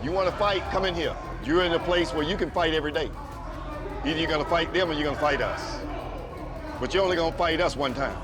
You want to fight? Come in here. You're in a place where you can fight every day. Either you're going to fight them or you're going to fight us. But you're only going to fight us one time.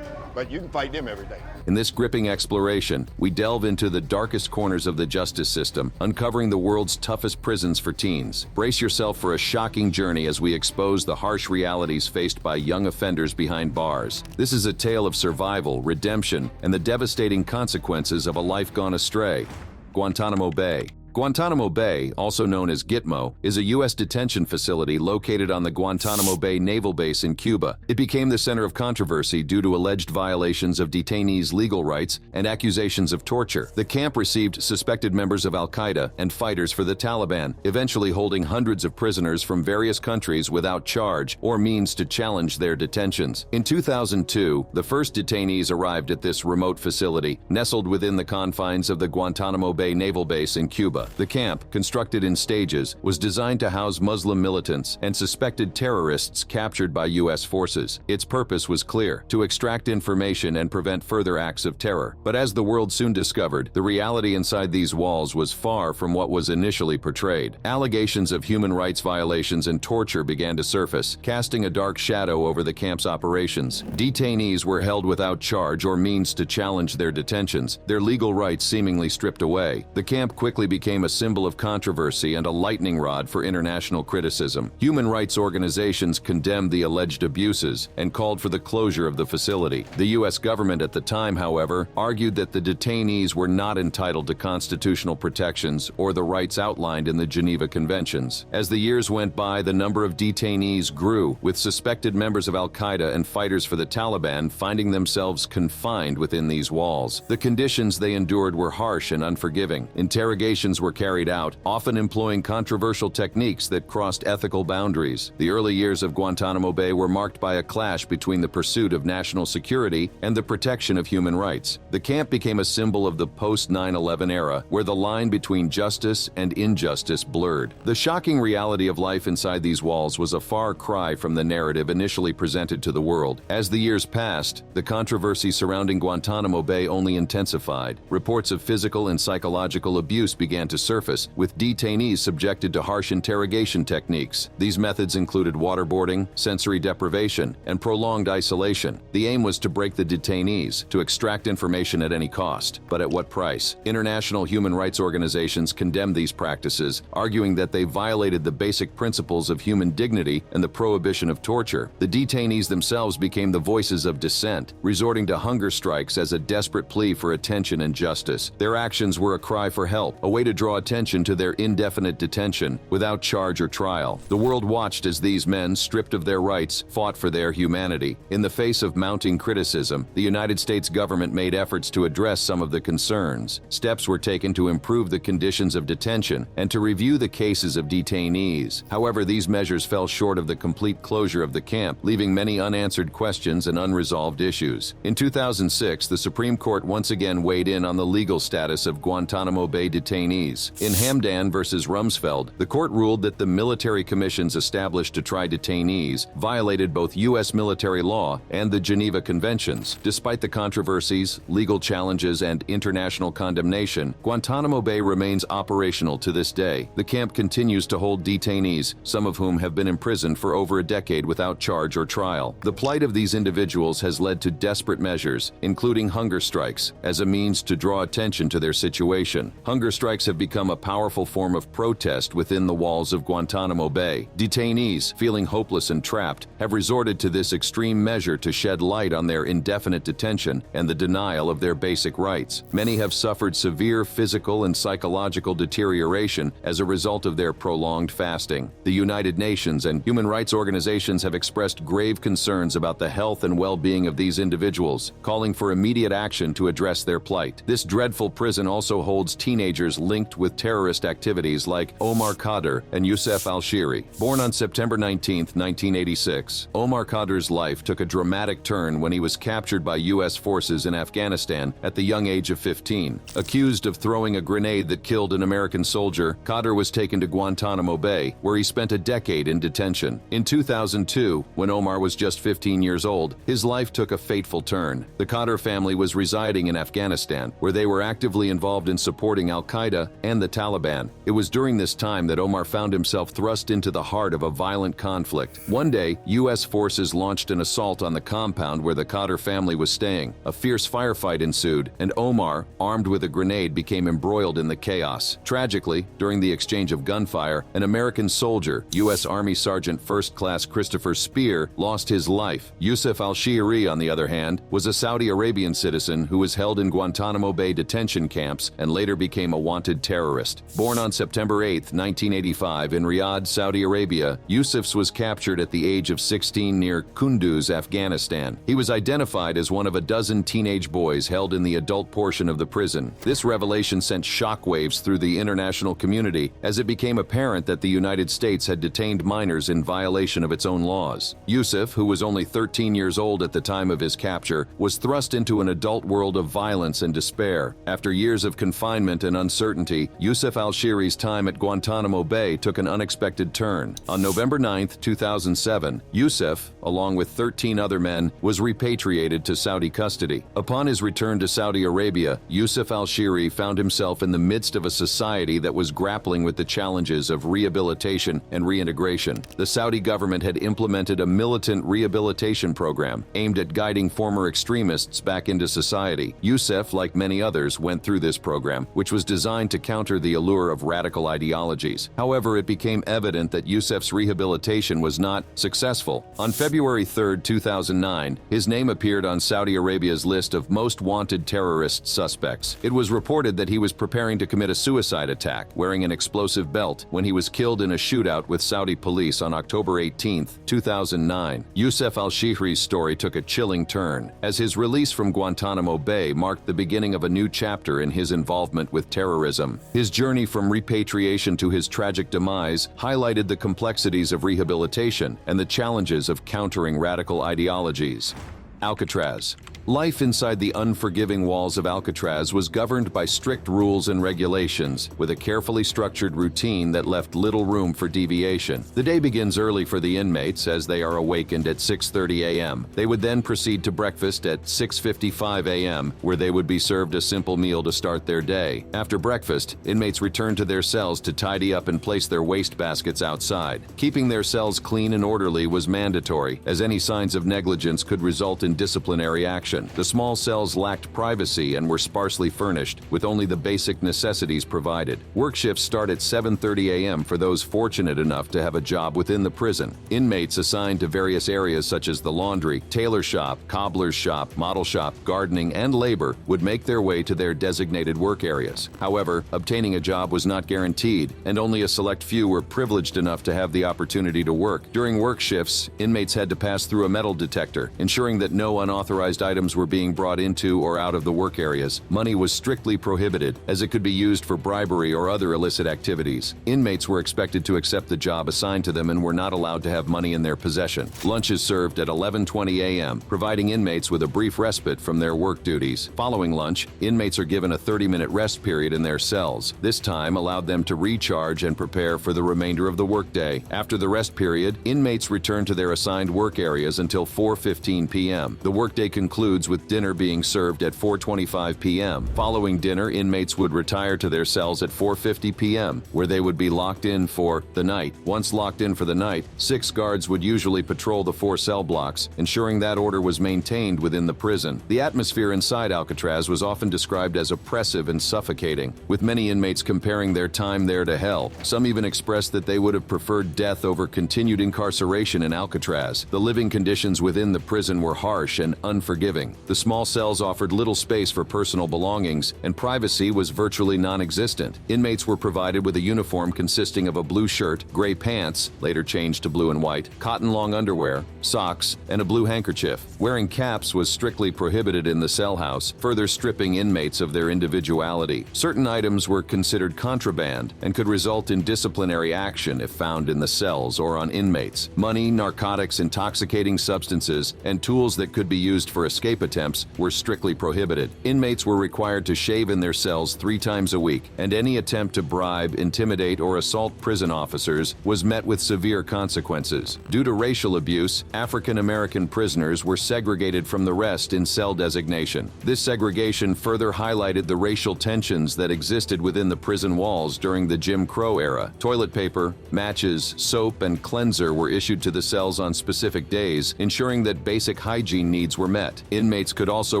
But you can fight them every day. In this gripping exploration, we delve into the darkest corners of the justice system, uncovering the world's toughest prisons for teens. Brace yourself for a shocking journey as we expose the harsh realities faced by young offenders behind bars. This is a tale of survival, redemption, and the devastating consequences of a life gone astray. Guantanamo Bay. Guantanamo Bay, also known as Gitmo, is a U.S. detention facility located on the Guantanamo Bay Naval Base in Cuba. It became the center of controversy due to alleged violations of detainees' legal rights and accusations of torture. The camp received suspected members of Al-Qaeda and fighters for the Taliban, eventually holding hundreds of prisoners from various countries without charge or means to challenge their detentions. In 2002, the first detainees arrived at this remote facility, nestled within the confines of the Guantanamo Bay Naval Base in Cuba. The camp, constructed in stages, was designed to house Muslim militants and suspected terrorists captured by U.S. forces. Its purpose was clear: to extract information and prevent further acts of terror. But as the world soon discovered, the reality inside these walls was far from what was initially portrayed. Allegations of human rights violations and torture began to surface, casting a dark shadow over the camp's operations. Detainees were held without charge or means to challenge their detentions, their legal rights seemingly stripped away. The camp quickly became a symbol of controversy and a lightning rod for international criticism. Human rights organizations condemned the alleged abuses and called for the closure of the facility. The U.S. government at the time, however, argued that the detainees were not entitled to constitutional protections or the rights outlined in the Geneva Conventions. As the years went by, the number of detainees grew, with suspected members of Al-Qaeda and fighters for the Taliban finding themselves confined within these walls. The conditions they endured were harsh and unforgiving. Interrogations were carried out, often employing controversial techniques that crossed ethical boundaries. The early years of Guantanamo Bay were marked by a clash between the pursuit of national security and the protection of human rights. The camp became a symbol of the post-9/11 era, where the line between justice and injustice blurred. The shocking reality of life inside these walls was a far cry from the narrative initially presented to the world. As the years passed, the controversy surrounding Guantanamo Bay only intensified. Reports of physical and psychological abuse began to surface, with detainees subjected to harsh interrogation techniques. These methods included waterboarding, sensory deprivation, and prolonged isolation. The aim was to break the detainees, to extract information at any cost. But at what price? International human rights organizations condemned these practices, arguing that they violated the basic principles of human dignity and the prohibition of torture. The detainees themselves became the voices of dissent, resorting to hunger strikes as a desperate plea for attention and justice. Their actions were a cry for help, a way to draw attention to their indefinite detention without charge or trial. The world watched as these men, stripped of their rights, fought for their humanity. In the face of mounting criticism, the United States government made efforts to address some of the concerns. Steps were taken to improve the conditions of detention and to review the cases of detainees. However, these measures fell short of the complete closure of the camp, leaving many unanswered questions and unresolved issues. In 2006, the Supreme Court once again weighed in on the legal status of Guantanamo Bay detainees. In Hamdan versus Rumsfeld, the court ruled that the military commissions established to try detainees violated both U.S. military law and the Geneva Conventions. Despite the controversies, legal challenges, and international condemnation, Guantanamo Bay remains operational to this day. The camp continues to hold detainees, some of whom have been imprisoned for over a decade without charge or trial. The plight of these individuals has led to desperate measures, including hunger strikes, as a means to draw attention to their situation. Hunger strikes have become a powerful form of protest within the walls of Guantanamo Bay. Detainees, feeling hopeless and trapped, have resorted to this extreme measure to shed light on their indefinite detention and the denial of their basic rights. Many have suffered severe physical and psychological deterioration as a result of their prolonged fasting. The United Nations and human rights organizations have expressed grave concerns about the health and well-being of these individuals, calling for immediate action to address their plight. This dreadful prison also holds teenagers linked with terrorist activities like Omar Khadr and Youssef al-Shiri. Born on September 19, 1986, Omar Khadr's life took a dramatic turn when he was captured by U.S. forces in Afghanistan at the young age of 15. Accused of throwing a grenade that killed an American soldier, Khadr was taken to Guantanamo Bay, where he spent a decade in detention. In 2002, when Omar was just 15 years old, his life took a fateful turn. The Khadr family was residing in Afghanistan, where they were actively involved in supporting Al-Qaeda and the Taliban. It was during this time that Omar found himself thrust into the heart of a violent conflict. One day, U.S. forces launched an assault on the compound where the Khadr family was staying. A fierce firefight ensued, and Omar, armed with a grenade, became embroiled in the chaos. Tragically, during the exchange of gunfire, an American soldier, U.S. Army Sergeant First Class Christopher Spear, lost his life. Yusuf al-Shihri, on the other hand, was a Saudi Arabian citizen who was held in Guantanamo Bay detention camps and later became a wanted terrorist. Born on September 8, 1985 in Riyadh, Saudi Arabia, Yusuf was captured at the age of 16 near Kunduz, Afghanistan. He was identified as one of a dozen teenage boys held in the adult portion of the prison. This revelation sent shockwaves through the international community as it became apparent that the United States had detained minors in violation of its own laws. Yusuf, who was only 13 years old at the time of his capture, was thrust into an adult world of violence and despair. After years of confinement and uncertainty, Yusuf al-Shihri's time at Guantanamo Bay took an unexpected turn. On November 9, 2007, Yusuf, along with 13 other men, was repatriated to Saudi custody. Upon his return to Saudi Arabia, Yusuf al-Shihri found himself in the midst of a society that was grappling with the challenges of rehabilitation and reintegration. The Saudi government had implemented a militant rehabilitation program aimed at guiding former extremists back into society. Yusuf, like many others, went through this program, which was designed to counter the allure of radical ideologies. However, it became evident that Yusuf's rehabilitation was not successful. On February 3, 2009, his name appeared on Saudi Arabia's list of most wanted terrorist suspects. It was reported that he was preparing to commit a suicide attack, wearing an explosive belt, when he was killed in a shootout with Saudi police on October 18, 2009. Yusuf al-Shihri's story took a chilling turn, as his release from Guantanamo Bay marked the beginning of a new chapter in his involvement with terrorism. His journey from repatriation to his tragic demise highlighted the complexities of rehabilitation and the challenges of countering radical ideologies. Alcatraz. Life inside the unforgiving walls of Alcatraz was governed by strict rules and regulations, with a carefully structured routine that left little room for deviation. The day begins early for the inmates as they are awakened at 6:30 a.m. They would then proceed to breakfast at 6:55 a.m., where they would be served a simple meal to start their day. After breakfast, inmates returned to their cells to tidy up and place their waste baskets outside. Keeping their cells clean and orderly was mandatory, as any signs of negligence could result in disciplinary action. The small cells lacked privacy and were sparsely furnished, with only the basic necessities provided. Work shifts start at 7:30 a.m. for those fortunate enough to have a job within the prison. Inmates assigned to various areas such as the laundry, tailor shop, cobbler's shop, model shop, gardening, and labor would make their way to their designated work areas. However, obtaining a job was not guaranteed, and only a select few were privileged enough to have the opportunity to work. During work shifts, inmates had to pass through a metal detector, ensuring that no unauthorized items were being brought into or out of the work areas. Money was strictly prohibited, as it could be used for bribery or other illicit activities. Inmates were expected to accept the job assigned to them and were not allowed to have money in their possession. Lunch is served at 11:20 a.m., providing inmates with a brief respite from their work duties. Following lunch, inmates are given a 30-minute rest period in their cells. This time allowed them to recharge and prepare for the remainder of the workday. After the rest period, inmates return to their assigned work areas until 4:15 p.m. The workday concludes with dinner being served at 4:25 p.m. Following dinner, inmates would retire to their cells at 4:50 p.m., where they would be locked in for the night. Once locked in for the night, 6 guards would usually patrol the 4 cell blocks, ensuring that order was maintained within the prison. The atmosphere inside Alcatraz was often described as oppressive and suffocating, with many inmates comparing their time there to hell. Some even expressed that they would have preferred death over continued incarceration in Alcatraz. The living conditions within the prison were harsh and unforgiving. The small cells offered little space for personal belongings, and privacy was virtually non-existent. Inmates were provided with a uniform consisting of a blue shirt, gray pants, later changed to blue and white, cotton long underwear, socks, and a blue handkerchief. Wearing caps was strictly prohibited in the cell house, further stripping inmates of their individuality. Certain items were considered contraband and could result in disciplinary action if found in the cells or on inmates. Money, narcotics, intoxicating substances, and tools that that could be used for escape attempts were strictly prohibited. Inmates were required to shave in their cells 3 times a week, and any attempt to bribe, intimidate, or assault prison officers was met with severe consequences. Due to racial abuse, African American prisoners were segregated from the rest in cell designation. This segregation further highlighted the racial tensions that existed within the prison walls during the Jim Crow era. Toilet paper, matches, soap, and cleanser were issued to the cells on specific days, ensuring that basic hygiene needs were met. Inmates could also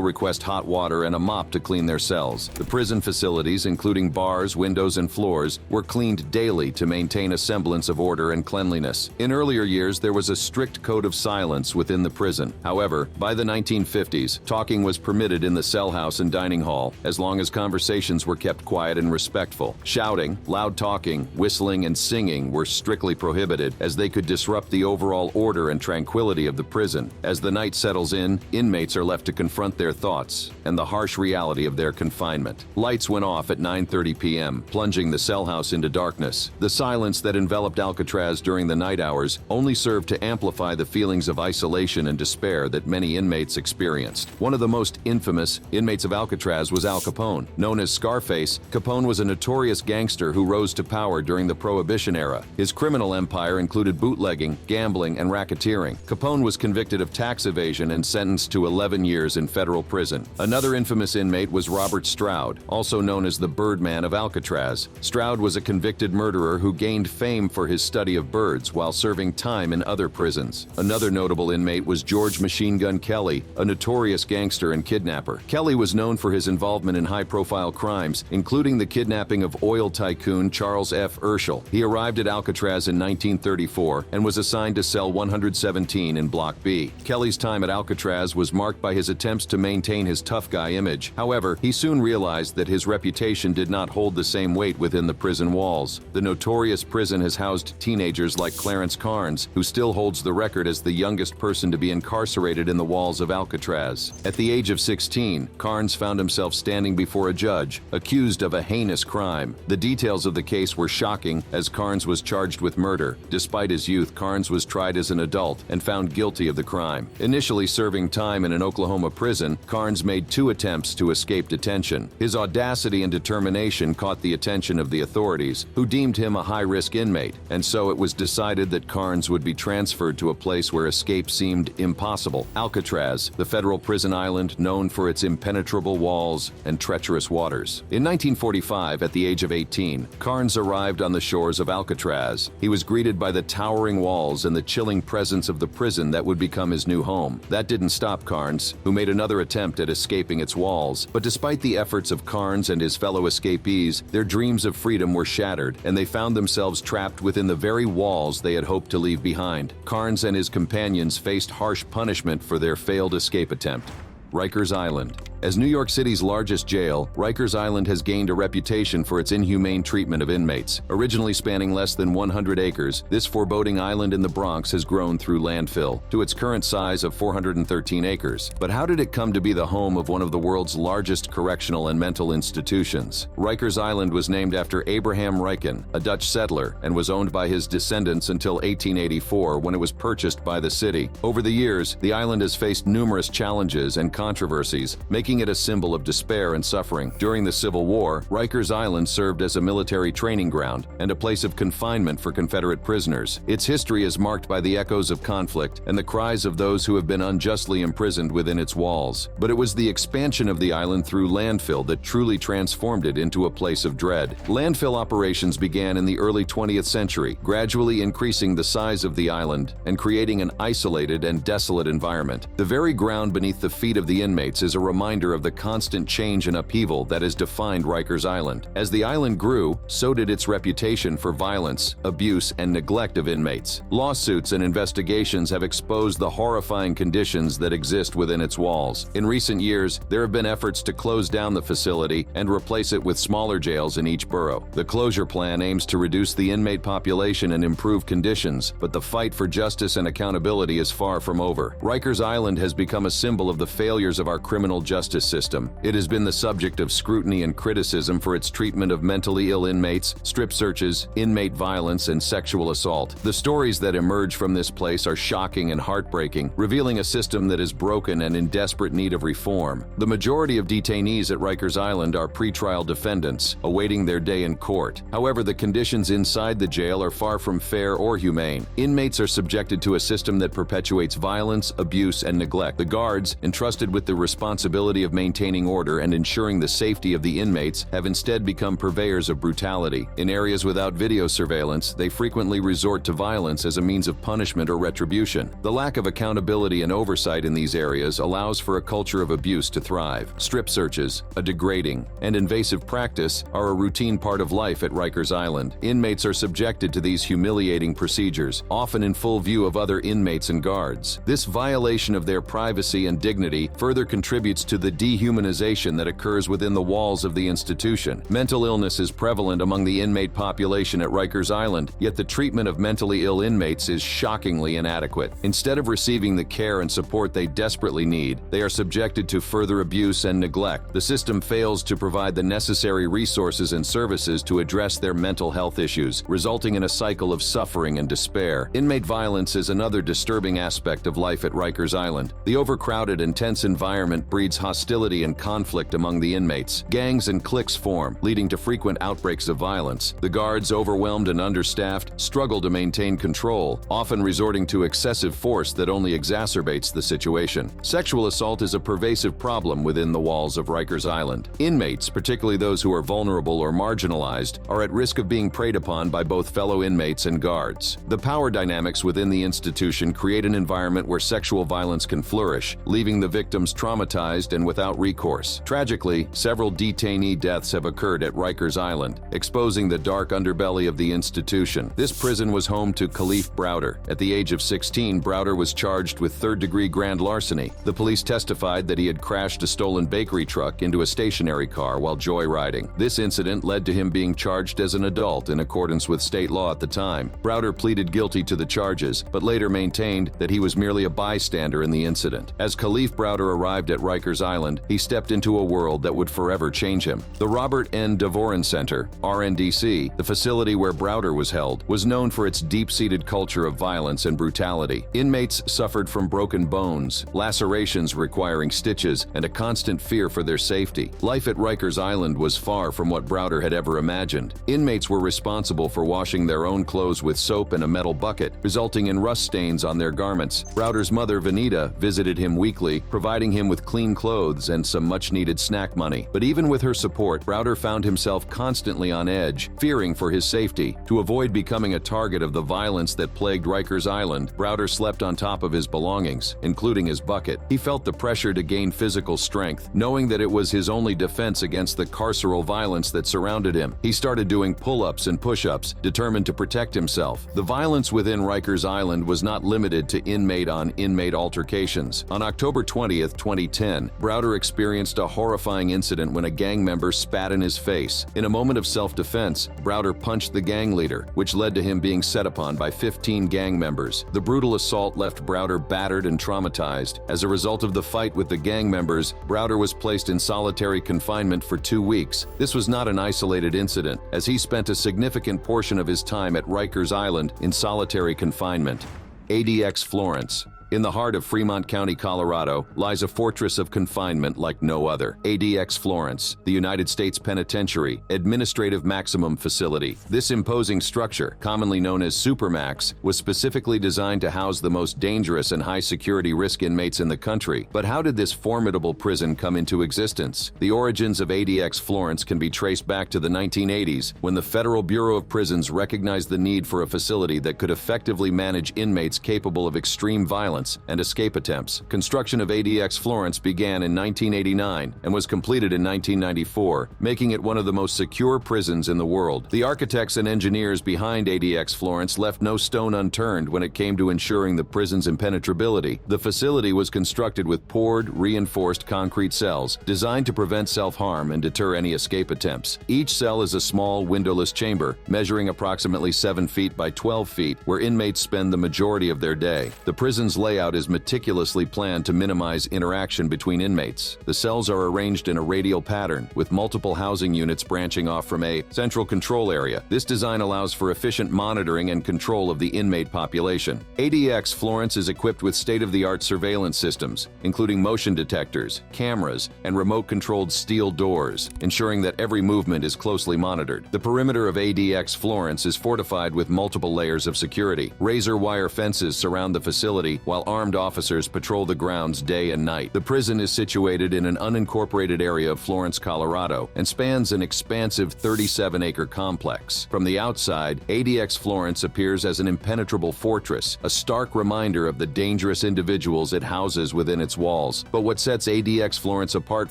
request hot water and a mop to clean their cells. The prison facilities, including bars, windows, and floors, were cleaned daily to maintain a semblance of order and cleanliness. In earlier years, there was a strict code of silence within the prison. However, by the 1950s, talking was permitted in the cell house and dining hall, as long as conversations were kept quiet and respectful. Shouting, loud talking, whistling, and singing were strictly prohibited, as they could disrupt the overall order and tranquility of the prison. As the night settles in, inmates are left to confront their thoughts and the harsh reality of their confinement. Lights went off at 9:30 p.m., plunging the cell house into darkness. The silence that enveloped Alcatraz during the night hours only served to amplify the feelings of isolation and despair that many inmates experienced. One of the most infamous inmates of Alcatraz was Al Capone. Known as Scarface, Capone was a notorious gangster who rose to power during the Prohibition era. His criminal empire included bootlegging, gambling, and racketeering. Capone was convicted of tax evasion and sentenced to 11 years in federal prison. Another infamous inmate was Robert Stroud, also known as the Birdman of Alcatraz. Stroud was a convicted murderer who gained fame for his study of birds while serving time in other prisons. Another notable inmate was George Machine Gun Kelly, a notorious gangster and kidnapper. Kelly was known for his involvement in high-profile crimes, including the kidnapping of oil tycoon Charles F. Urschel. He arrived at Alcatraz in 1934 and was assigned to cell 117 in Block B. Kelly's time at Alcatraz was marked by his attempts to maintain his tough guy image. However, he soon realized that his reputation did not hold the same weight within the prison walls. The notorious prison has housed teenagers like Clarence Carnes, who still holds the record as the youngest person to be incarcerated in the walls of Alcatraz. At the age of 16, Carnes found himself standing before a judge, accused of a heinous crime. The details of the case were shocking, as Carnes was charged with murder. Despite his youth, Carnes was tried as an adult and found guilty of the crime. Initially serving time in an Oklahoma prison, Carnes made 2 attempts to escape detention. His audacity and determination caught the attention of the authorities, who deemed him a high-risk inmate, and so it was decided that Carnes would be transferred to a place where escape seemed impossible: Alcatraz, the federal prison island known for its impenetrable walls and treacherous waters. In 1945, at the age of 18, Carnes arrived on the shores of Alcatraz. He was greeted by the towering walls and the chilling presence of the prison that would become his new home. That didn't stop Carnes, who made another attempt at escaping its walls. But despite the efforts of Carnes and his fellow escapees, their dreams of freedom were shattered, and they found themselves trapped within the very walls they had hoped to leave behind. Carnes and his companions faced harsh punishment for their failed escape attempt. Rikers Island. As New York City's largest jail, Rikers Island has gained a reputation for its inhumane treatment of inmates. Originally spanning less than 100 acres, this foreboding island in the Bronx has grown through landfill to its current size of 413 acres. But how did it come to be the home of one of the world's largest correctional and mental institutions? Rikers Island was named after Abraham Riken, a Dutch settler, and was owned by his descendants until 1884, when it was purchased by the city. Over the years, the island has faced numerous challenges and controversies, making it a symbol of despair and suffering. During the Civil War, Rikers Island served as a military training ground and a place of confinement for Confederate prisoners. Its history is marked by the echoes of conflict and the cries of those who have been unjustly imprisoned within its walls. But it was the expansion of the island through landfill that truly transformed it into a place of dread. Landfill operations began in the early 20th century, gradually increasing the size of the island and creating an isolated and desolate environment. The very ground beneath the feet of the inmates is a reminder of the constant change and upheaval that has defined Rikers Island. As the island grew, so did its reputation for violence, abuse, and neglect of inmates. Lawsuits and investigations have exposed the horrifying conditions that exist within its walls. In recent years, there have been efforts to close down the facility and replace it with smaller jails in each borough. The closure plan aims to reduce the inmate population and improve conditions, but the fight for justice and accountability is far from over. Rikers Island has become a symbol of the failures of our criminal justice justice system. It has been the subject of scrutiny and criticism for its treatment of mentally ill inmates, strip searches, inmate violence, and sexual assault. The stories that emerge from this place are shocking and heartbreaking, revealing a system that is broken and in desperate need of reform. The majority of detainees at Rikers Island are pretrial defendants, awaiting their day in court. However, the conditions inside the jail are far from fair or humane. Inmates are subjected to a system that perpetuates violence, abuse, and neglect. The guards, entrusted with the responsibility of maintaining order and ensuring the safety of the inmates, have instead become purveyors of brutality. In areas without video surveillance, they frequently resort to violence as a means of punishment or retribution. The lack of accountability and oversight in these areas allows for a culture of abuse to thrive. Strip searches, a degrading and invasive practice, are a routine part of life at Rikers Island. Inmates are subjected to these humiliating procedures, often in full view of other inmates and guards. This violation of their privacy and dignity further contributes to the dehumanization that occurs within the walls of the institution. Mental illness is prevalent among the inmate population at Rikers Island, yet the treatment of mentally ill inmates is shockingly inadequate. Instead of receiving the care and support they desperately need, they are subjected to further abuse and neglect. The system fails to provide the necessary resources and services to address their mental health issues, resulting in a cycle of suffering and despair. Inmate violence is another disturbing aspect of life at Rikers Island. The overcrowded and tense environment breeds hostility and conflict among the inmates. Gangs and cliques form, leading to frequent outbreaks of violence. The guards, overwhelmed and understaffed, struggle to maintain control, often resorting to excessive force that only exacerbates the situation. Sexual assault is a pervasive problem within the walls of Rikers Island. Inmates, particularly those who are vulnerable or marginalized, are at risk of being preyed upon by both fellow inmates and guards. The power dynamics within the institution create an environment where sexual violence can flourish, leaving the victims traumatized and without recourse. Tragically, several detainee deaths have occurred at Rikers Island, exposing the dark underbelly of the institution. This prison was home to Khalif Browder. At the age of 16, Browder was charged with third-degree grand larceny. The police testified that he had crashed a stolen bakery truck into a stationary car while joyriding. This incident led to him being charged as an adult in accordance with state law at the time. Browder pleaded guilty to the charges, but later maintained that he was merely a bystander in the incident. As Khalif Browder arrived at Rikers Island, he stepped into a world that would forever change him. The Robert N. Dvorin Center, RNDC, the facility where Browder was held, was known for its deep-seated culture of violence and brutality. Inmates suffered from broken bones, lacerations requiring stitches, and a constant fear for their safety. Life at Rikers Island was far from what Browder had ever imagined. Inmates were responsible for washing their own clothes with soap in a metal bucket, resulting in rust stains on their garments. Browder's mother, Vanita, visited him weekly, providing him with clean clothes and some much-needed snack money. But even with her support, Browder found himself constantly on edge, fearing for his safety. To avoid becoming a target of the violence that plagued Rikers Island, Browder slept on top of his belongings, including his bucket. He felt the pressure to gain physical strength, knowing that it was his only defense against the carceral violence that surrounded him. He started doing pull-ups and push-ups, determined to protect himself. The violence within Rikers Island was not limited to inmate-on-inmate altercations. On October 20th, 2010, Browder experienced a horrifying incident when a gang member spat in his face. In a moment of self-defense, Browder punched the gang leader, which led to him being set upon by 15 gang members. The brutal assault left Browder battered and traumatized. As a result of the fight with the gang members, Browder was placed in solitary confinement for 2 weeks. This was not an isolated incident, as he spent a significant portion of his time at Rikers Island in solitary confinement. ADX Florence. In the heart of Fremont County, Colorado, lies a fortress of confinement like no other. ADX Florence, the United States Penitentiary, Administrative Maximum Facility. This imposing structure, commonly known as Supermax, was specifically designed to house the most dangerous and high-security risk inmates in the country. But how did this formidable prison come into existence? The origins of ADX Florence can be traced back to the 1980s, when the Federal Bureau of Prisons recognized the need for a facility that could effectively manage inmates capable of extreme violence and escape attempts. Construction of ADX Florence began in 1989 and was completed in 1994, making it one of the most secure prisons in the world. The architects and engineers behind ADX Florence left no stone unturned when it came to ensuring the prison's impenetrability. The facility was constructed with poured, reinforced concrete cells designed to prevent self-harm and deter any escape attempts. Each cell is a small, windowless chamber, measuring approximately 7 feet by 12 feet, where inmates spend the majority of their day. The prison's layout is meticulously planned to minimize interaction between inmates. The cells are arranged in a radial pattern, with multiple housing units branching off from a central control area. This design allows for efficient monitoring and control of the inmate population. ADX Florence is equipped with state-of-the-art surveillance systems, including motion detectors, cameras, and remote-controlled steel doors, ensuring that every movement is closely monitored. The perimeter of ADX Florence is fortified with multiple layers of security. Razor wire fences surround the facility, while armed officers patrol the grounds day and night. The prison is situated in an unincorporated area of Florence, Colorado, and spans an expansive 37-acre complex. From the outside, ADX Florence appears as an impenetrable fortress, a stark reminder of the dangerous individuals it houses within its walls. But what sets ADX Florence apart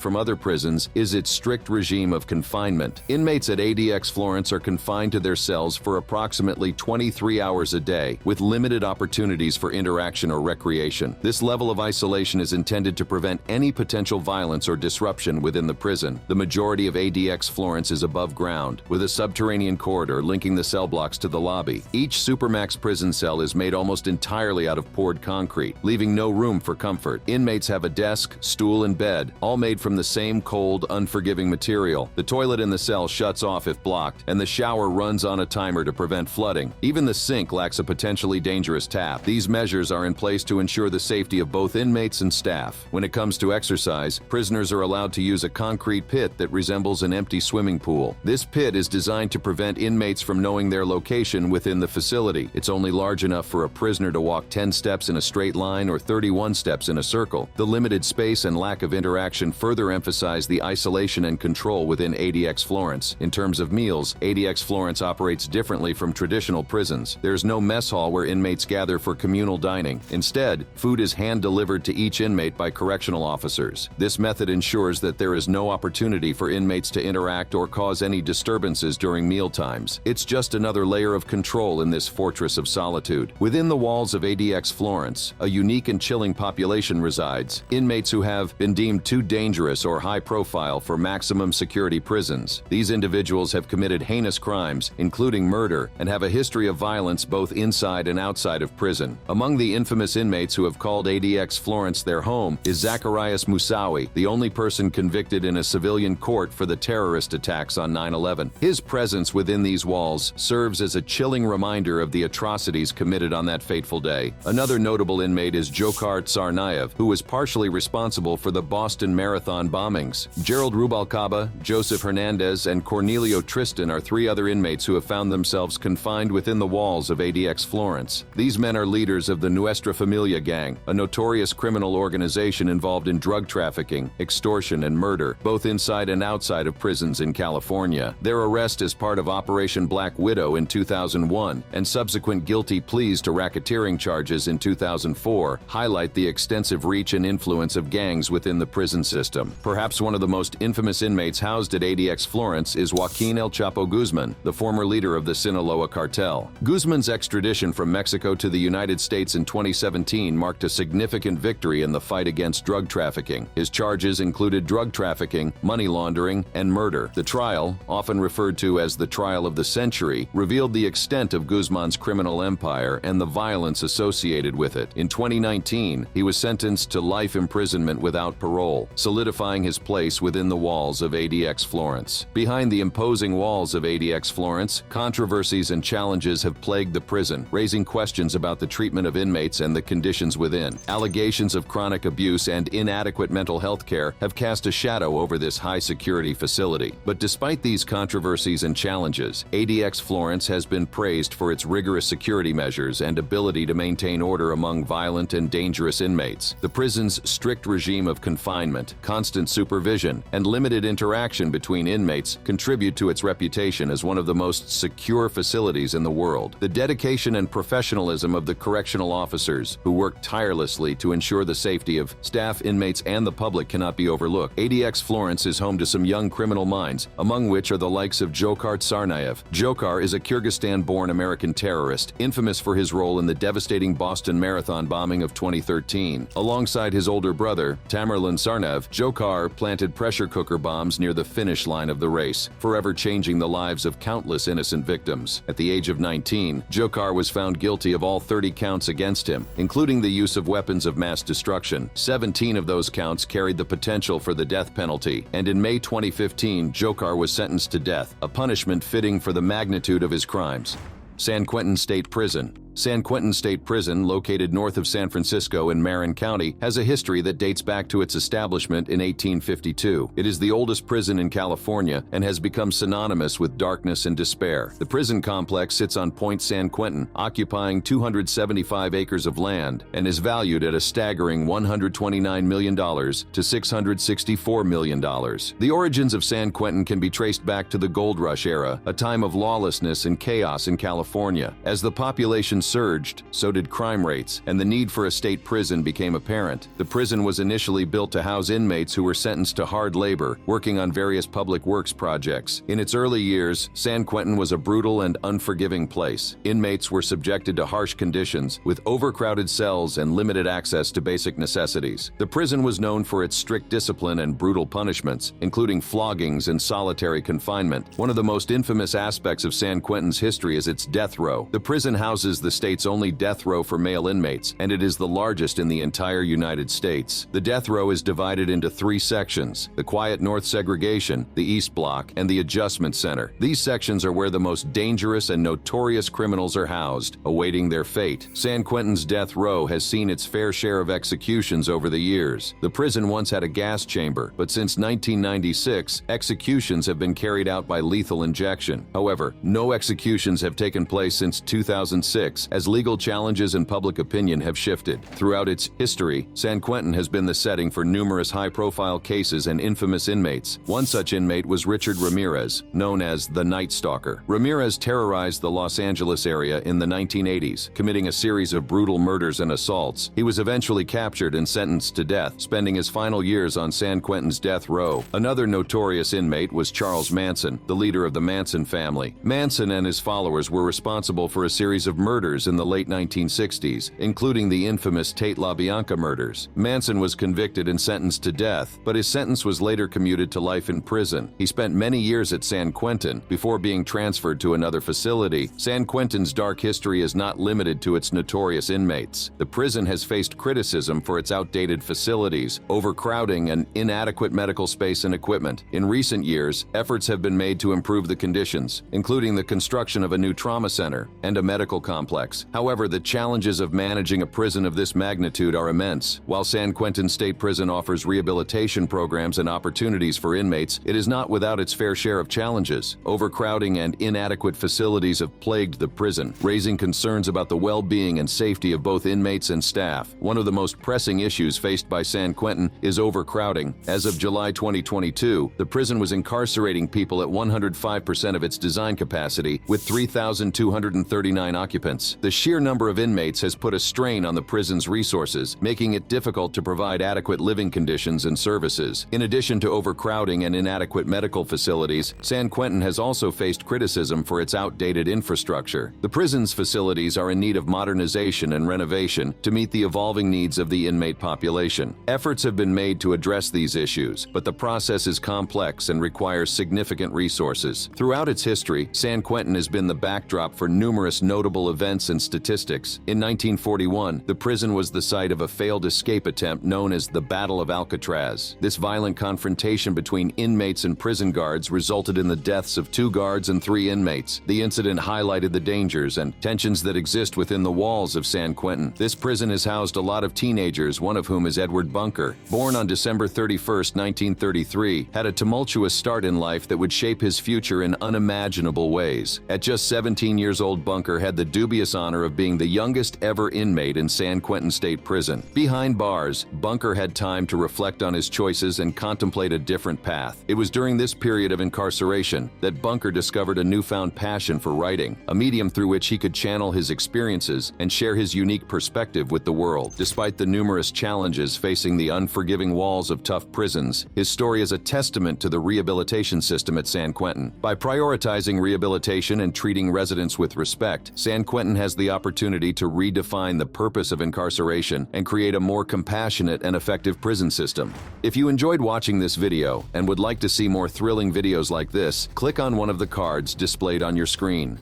from other prisons is its strict regime of confinement. Inmates at ADX Florence are confined to their cells for approximately 23 hours a day, with limited opportunities for interaction or recreation. This level of isolation is intended to prevent any potential violence or disruption within the prison. The majority of ADX Florence is above ground, with a subterranean corridor linking the cell blocks to the lobby. Each supermax prison cell is made almost entirely out of poured concrete, leaving no room for comfort. Inmates have a desk, stool, and bed, all made from the same cold, unforgiving material. The toilet in the cell shuts off if blocked, and the shower runs on a timer to prevent flooding. Even the sink lacks a potentially dangerous tap. These measures are in place to ensure the safety of both inmates and staff. When it comes to exercise, prisoners are allowed to use a concrete pit that resembles an empty swimming pool. This pit is designed to prevent inmates from knowing their location within the facility. It's only large enough for a prisoner to walk 10 steps in a straight line or 31 steps in a circle. The limited space and lack of interaction further emphasize the isolation and control within ADX Florence. In terms of meals, ADX Florence operates differently from traditional prisons. There's no mess hall where inmates gather for communal dining. Instead, food is hand-delivered to each inmate by correctional officers. This method ensures that there is no opportunity for inmates to interact or cause any disturbances during meal times. It's just another layer of control in this fortress of solitude. Within the walls of ADX Florence, a unique and chilling population resides, inmates who have been deemed too dangerous or high-profile for maximum security prisons. These individuals have committed heinous crimes, including murder, and have a history of violence both inside and outside of prison. Among the infamous inmates who have called ADX Florence their home is Zacharias Moussaoui, the only person convicted in a civilian court for the terrorist attacks on 9/11. His presence within these walls serves as a chilling reminder of the atrocities committed on that fateful day. Another notable inmate is Dzhokhar Tsarnaev, who was partially responsible for the Boston Marathon bombings. Gerald Rubalcaba, Joseph Hernandez, and Cornelio Tristan are three other inmates who have found themselves confined within the walls of ADX Florence. These men are leaders of the Nuestra Familia gang, a notorious criminal organization involved in drug trafficking, extortion, and murder, both inside and outside of prisons in California. Their arrest as part of Operation Black Widow in 2001 and subsequent guilty pleas to racketeering charges in 2004 highlight the extensive reach and influence of gangs within the prison system. Perhaps one of the most infamous inmates housed at ADX Florence is Joaquin El Chapo Guzman, the former leader of the Sinaloa cartel. Guzman's extradition from Mexico to the United States in 2017 marked a significant victory in the fight against drug trafficking. His charges included drug trafficking, money laundering, and murder. The trial, often referred to as the trial of the century, revealed the extent of Guzman's criminal empire and the violence associated with it. In 2019, he was sentenced to life imprisonment without parole, solidifying his place within the walls of ADX Florence. Behind the imposing walls of ADX Florence, controversies and challenges have plagued the prison, raising questions about the treatment of inmates and the conditions within. Allegations of chronic abuse and inadequate mental health care have cast a shadow over this high-security facility. But despite these controversies and challenges, ADX Florence has been praised for its rigorous security measures and ability to maintain order among violent and dangerous inmates. The prison's strict regime of confinement, constant supervision, and limited interaction between inmates contribute to its reputation as one of the most secure facilities in the world. The dedication and professionalism of the correctional officers, who work tirelessly to ensure the safety of staff, inmates, and the public, cannot be overlooked. ADX Florence is home to some young criminal minds, among which are the likes of Dzhokhar Tsarnaev. Dzhokhar is a Kyrgyzstan-born American terrorist, infamous for his role in the devastating Boston Marathon bombing of 2013. Alongside his older brother, Tamerlan Tsarnaev, Dzhokhar planted pressure cooker bombs near the finish line of the race, forever changing the lives of countless innocent victims. At the age of 19, Dzhokhar was found guilty of all 30 counts against him, including the use of weapons of mass destruction. 17 of those counts carried the potential for the death penalty, and in May 2015, Dzhokhar was sentenced to death, a punishment fitting for the magnitude of his crimes. San Quentin State Prison. San Quentin State Prison, located north of San Francisco in Marin County, has a history that dates back to its establishment in 1852. It is the oldest prison in California and has become synonymous with darkness and despair. The prison complex sits on Point San Quentin, occupying 275 acres of land, and is valued at a staggering $129 million to $664 million. The origins of San Quentin can be traced back to the Gold Rush era, a time of lawlessness and chaos in California. As the population surged, so did crime rates, and the need for a state prison became apparent. The prison was initially built to house inmates who were sentenced to hard labor, working on various public works projects. In its early years, San Quentin was a brutal and unforgiving place. Inmates were subjected to harsh conditions, with overcrowded cells and limited access to basic necessities. The prison was known for its strict discipline and brutal punishments, including floggings and solitary confinement. One of the most infamous aspects of San Quentin's history is its death row. The prison houses the state's only death row for male inmates, and it is the largest in the entire United States. The death row is divided into 3 sections: the Quiet North Segregation, the East Block, and the Adjustment Center. These sections are where the most dangerous and notorious criminals are housed, awaiting their fate. San Quentin's death row has seen its fair share of executions over the years. The prison once had a gas chamber, but since 1996, executions have been carried out by lethal injection. However, no executions have taken place since 2006, as legal challenges and public opinion have shifted. Throughout its history, San Quentin has been the setting for numerous high-profile cases and infamous inmates. One such inmate was Richard Ramirez, known as the Night Stalker. Ramirez terrorized the Los Angeles area in the 1980s, committing a series of brutal murders and assaults. He was eventually captured and sentenced to death, spending his final years on San Quentin's death row. Another notorious inmate was Charles Manson, the leader of the Manson family. Manson and his followers were responsible for a series of murders in the late 1960s, including the infamous Tate LaBianca murders. Manson was convicted and sentenced to death, but his sentence was later commuted to life in prison. He spent many years at San Quentin before being transferred to another facility. San Quentin's dark history is not limited to its notorious inmates. The prison has faced criticism for its outdated facilities, overcrowding, and inadequate medical space and equipment. In recent years, efforts have been made to improve the conditions, including the construction of a new trauma center and a medical complex. However, the challenges of managing a prison of this magnitude are immense. While San Quentin State Prison offers rehabilitation programs and opportunities for inmates, it is not without its fair share of challenges. Overcrowding and inadequate facilities have plagued the prison, raising concerns about the well-being and safety of both inmates and staff. One of the most pressing issues faced by San Quentin is overcrowding. As of July 2022, the prison was incarcerating people at 105% of its design capacity, with 3,239 occupants. The sheer number of inmates has put a strain on the prison's resources, making it difficult to provide adequate living conditions and services. In addition to overcrowding and inadequate medical facilities, San Quentin has also faced criticism for its outdated infrastructure. The prison's facilities are in need of modernization and renovation to meet the evolving needs of the inmate population. Efforts have been made to address these issues, but the process is complex and requires significant resources. Throughout its history, San Quentin has been the backdrop for numerous notable events and statistics. In 1941, the prison was the site of a failed escape attempt known as the Battle of Alcatraz. This violent confrontation between inmates and prison guards resulted in the deaths of 2 guards and 3 inmates. The incident highlighted the dangers and tensions that exist within the walls of San Quentin. This prison has housed a lot of teenagers, one of whom is Edward Bunker. Born on December 31, 1933, had a tumultuous start in life that would shape his future in unimaginable ways. At just 17 years old, Bunker had the dubious honor of being the youngest ever inmate in San Quentin State Prison. Behind bars, Bunker had time to reflect on his choices and contemplate a different path. It was during this period of incarceration that Bunker discovered a newfound passion for writing, a medium through which he could channel his experiences and share his unique perspective with the world. Despite the numerous challenges facing the unforgiving walls of tough prisons, his story is a testament to the rehabilitation system at San Quentin. By prioritizing rehabilitation and treating residents with respect, San Quentin has the opportunity to redefine the purpose of incarceration and create a more compassionate and effective prison system. If you enjoyed watching this video and would like to see more thrilling videos like this, click on one of the cards displayed on your screen.